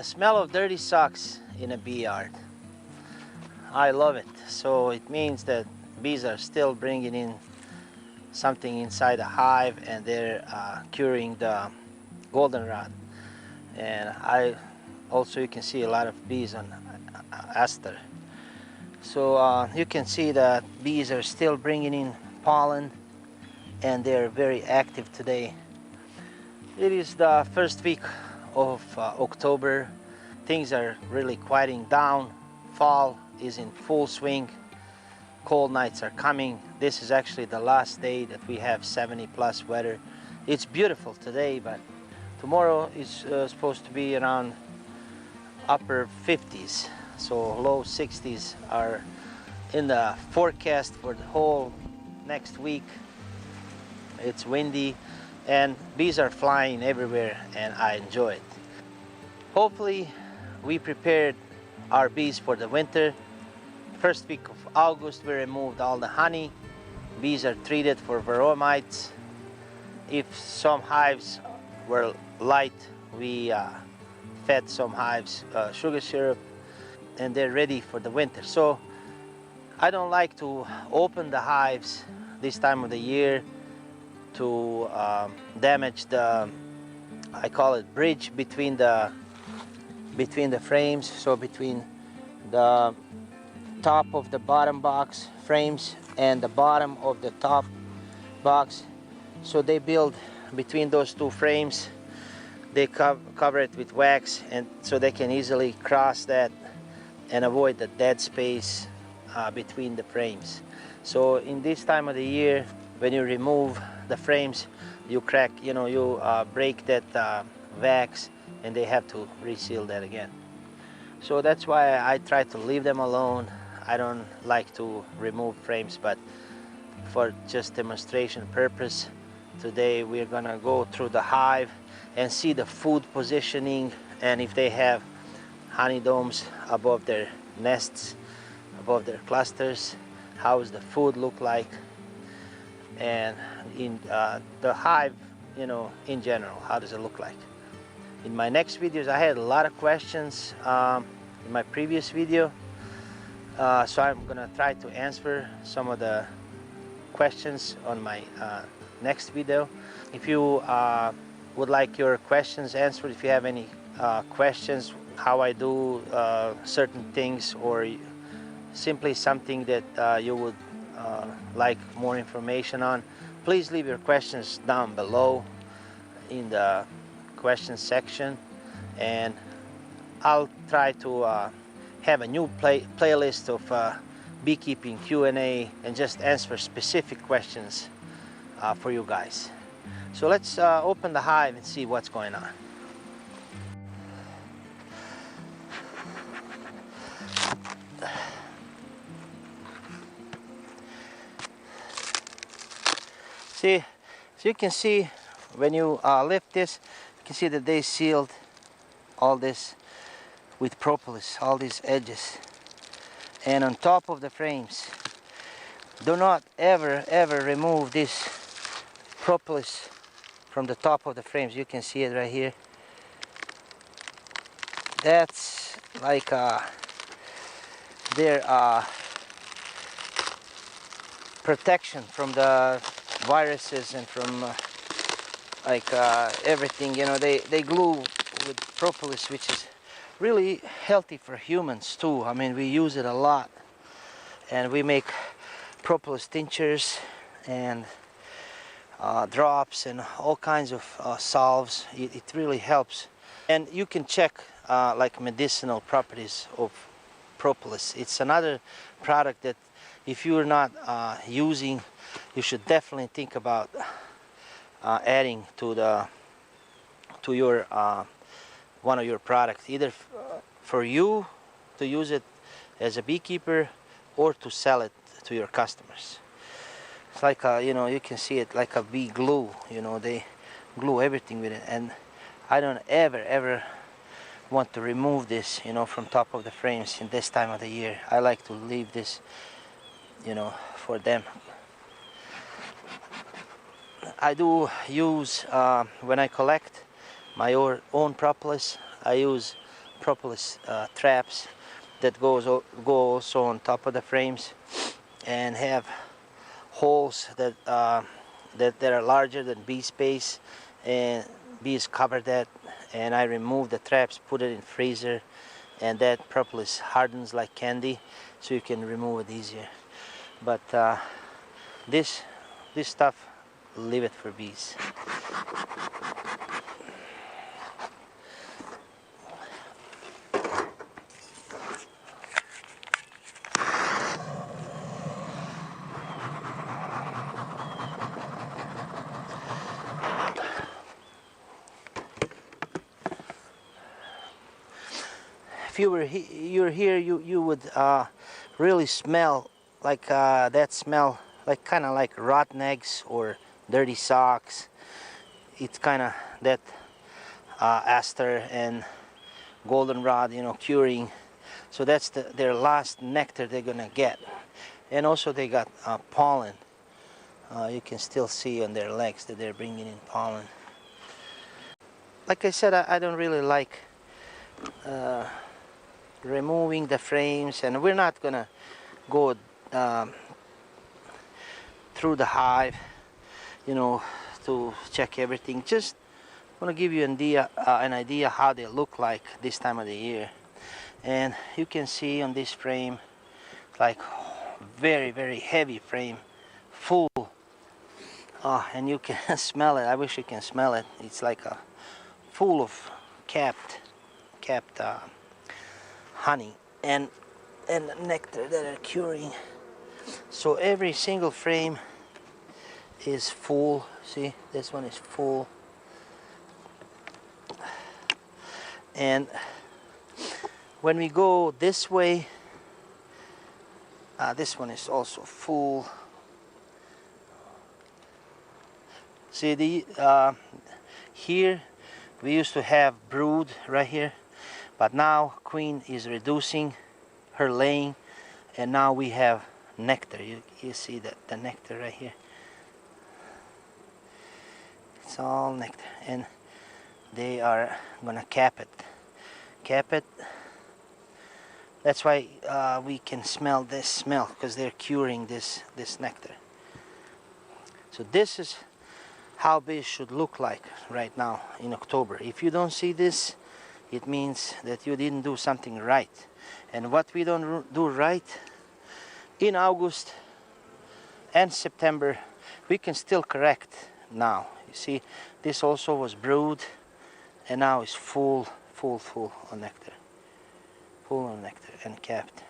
smell of dirty socks in a bee yard. I love it. So it means that bees are still bringing in something inside the hive, and they're curing the goldenrod. And you can see a lot of bees on aster. So you can see that bees are still bringing in pollen, and they're very active today. It is the first week of October. Things are really quieting down. Fall is in full swing. Cold nights are coming. This is actually the last day that we have 70+ weather. It's beautiful today, but tomorrow is supposed to be around upper 50s. So low 60s are in the forecast for the whole next week. It's windy and bees are flying everywhere, and I enjoy it. Hopefully we prepared our bees for the winter. First week of August we removed all the honey. Bees are treated for varroa mites. If some hives were light, we fed some hives sugar syrup, and they're ready for the winter. So I don't like to open the hives this time of the year to damage the, I call it, bridge between the frames. So between the top of the bottom box frames and the bottom of the top box. So they build between those two frames. They cover it with wax, and so they can easily cross that and avoid the dead space between the frames. So in this time of the year, when you remove the frames, you crack, you break that wax, and they have to reseal that again. So that's why I try to leave them alone. I don't like to remove frames, but for just demonstration purpose, today we're gonna go through the hive and see the food positioning, and if they have honey domes above their nests, above their clusters, how does the food look like, and in the hive, in general, how does it look like. In my next videos, I had a lot of questions in my previous video, so I'm gonna try to answer some of the questions on my next video. If you would like your questions answered, if you have any questions how I do certain things, or simply something that you would like more information on, please leave your questions down below in the questions section, and I'll try to have a new playlist of beekeeping Q&A and just answer specific questions for you guys. So let's open the hive and see what's going on. See, so you can see when you lift this, you can see that they sealed all this with propolis, all these edges, and on top of the frames. Do not ever remove this propolis from the top of the frames. You can see it right here. That's like their protection from the viruses and from everything. They glue with propolis, which is really healthy for humans too. I mean, we use it a lot, and we make propolis tinctures and drops and all kinds of salves. It really helps. And you can check like medicinal properties of propolis. It's another product that if you're not using, you should definitely think about adding to your one of your products, either for you to use it as a beekeeper or to sell it to your customers. It's like you can see it like a bee glue. They glue everything with it, and I don't ever want to remove this from top of the frames in this time of the year. I like to leave this for them. I do use when I collect my own propolis, I use propolis traps that go also on top of the frames, and have holes that that are larger than bee space, and bees cover that. And I remove the traps, put it in freezer, and that propolis hardens like candy, so you can remove it easier. But this stuff, leave it for bees. If you're here, you would really smell like that smell, like kind of like rotten eggs or dirty socks. It's kind of that aster and goldenrod, you know, curing. So that's their last nectar they're gonna get. And also they got pollen. You can still see on their legs that they're bringing in pollen. Like I said, I don't really like removing the frames, and we're not gonna go through the hive, you know, to check everything. Just want to give you an idea how they look like this time of the year. And you can see on this frame, like very, very heavy frame, full. And you can smell it. I wish you can smell it. It's like a full of capped honey and nectar that are curing. So every single frame is full. See, this one is full. And when we go this way, this one is also full. See, here we used to have brood right here, but now queen is reducing her laying, and now we have nectar. You see that the nectar right here. It's all nectar, and they are gonna cap it. That's why we can smell this smell, because they're curing this nectar. So this is how bees should look like right now in October. If you don't see this, it means that you didn't do something right. And what we don't do right in August and September, we can still correct now. You see, this also was brood, and now it's full on nectar. Full on nectar and capped.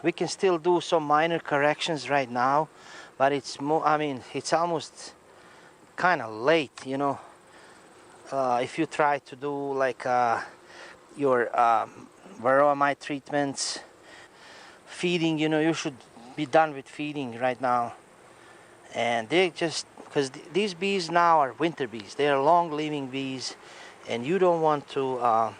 We can still do some minor corrections right now, but it's more, I mean, it's almost kind of late, you know. If you try to do like your varroa mite treatments, feeding, you know, you should be done with feeding right now. And they just, because these bees now are winter bees, they are long-living bees, and you don't want to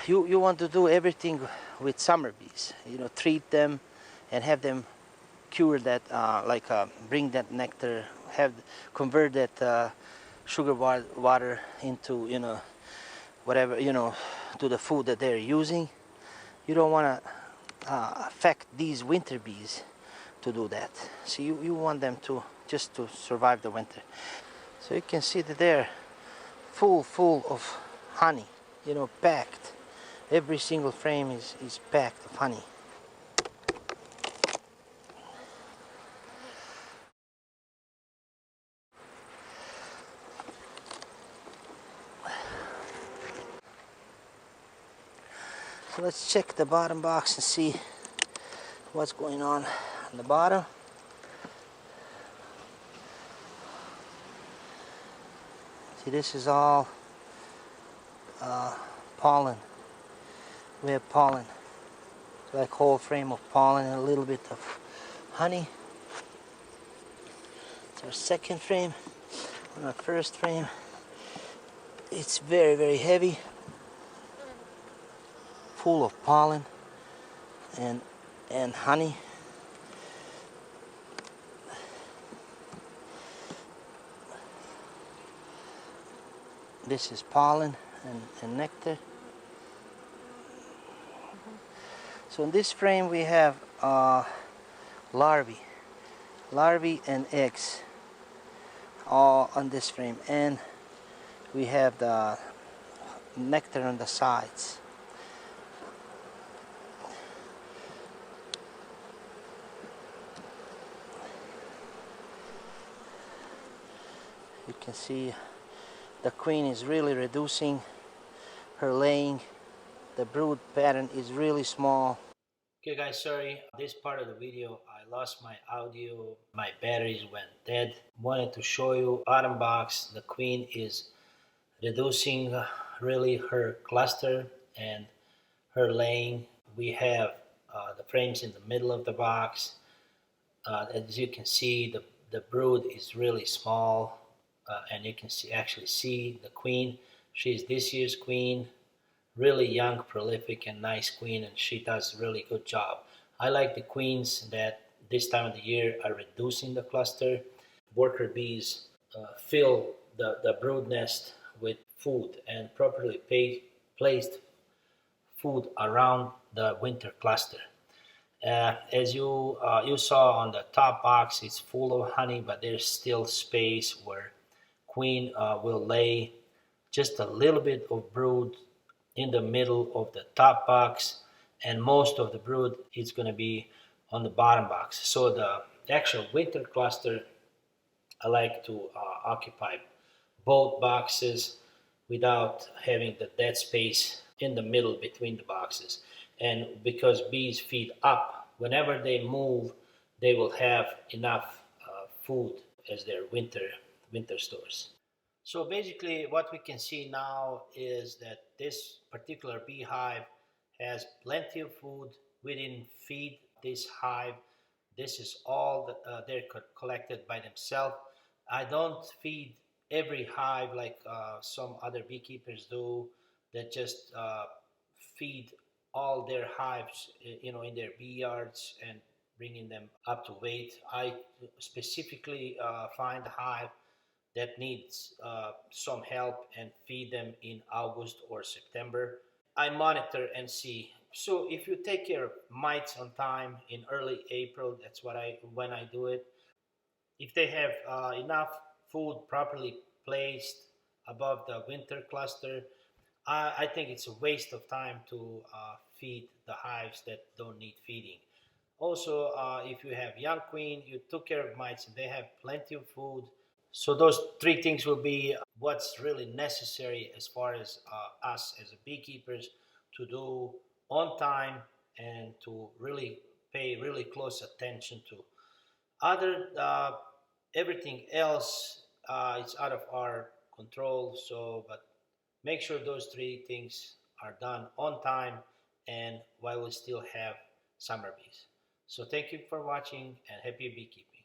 you want to do everything with summer bees, you know, treat them and have them cure that, bring that nectar, convert that sugar water into, you know, whatever, you know, to the food that they're using. You don't want to affect these winter bees to do that. So you want them to just to survive the winter. So you can see that they're full of honey, you know, packed. Every single frame is packed of honey. So let's check the bottom box and see what's going on the bottom. See, this is all pollen. We have pollen. It's like whole frame of pollen and a little bit of honey. It's our second frame. On our first frame, it's very, very heavy, full of pollen and honey. This is pollen and nectar. So in this frame we have larvae and eggs all on this frame, and we have the nectar on the sides. You can see the queen is really reducing her laying. The brood pattern is really small. Okay guys, sorry, this part of the video I lost my audio, my batteries went dead. Wanted to show you bottom box. The queen is reducing really her cluster and her laying. We have the frames in the middle of the box. As you can see, the brood is really small, and you can actually see the queen. She's this year's queen, really young, prolific, and nice queen, and she does a really good job. I like the queens that this time of the year are reducing the cluster. Worker bees fill the brood nest with food and properly placed food around the winter cluster. As you saw on the top box, it's full of honey, but there's still space where queen will lay just a little bit of brood in the middle of the top box, and most of the brood is going to be on the bottom box. So the actual winter cluster, I like to occupy both boxes without having the dead space in the middle between the boxes. And because bees feed up, whenever they move, they will have enough food as their winter stores. So basically what we can see now is that this particular beehive has plenty of food. We didn't feed this hive. This is all that they're collected by themselves. I don't feed every hive like some other beekeepers do, that just feed all their hives, in their bee yards and bringing them up to weight. I specifically find a hive that needs some help and feed them in August or September. I monitor and see. So if you take care of mites on time in early April, that's when I do it. If they have enough food properly placed above the winter cluster, I think it's a waste of time to feed the hives that don't need feeding. Also, if you have young queen, you took care of mites, and they have plenty of food. So those three things will be what's really necessary as far as us as beekeepers to do on time, and to really pay really close attention to. Other everything else is out of our control. So, but make sure those three things are done on time and while we still have summer bees. So thank you for watching, and happy beekeeping.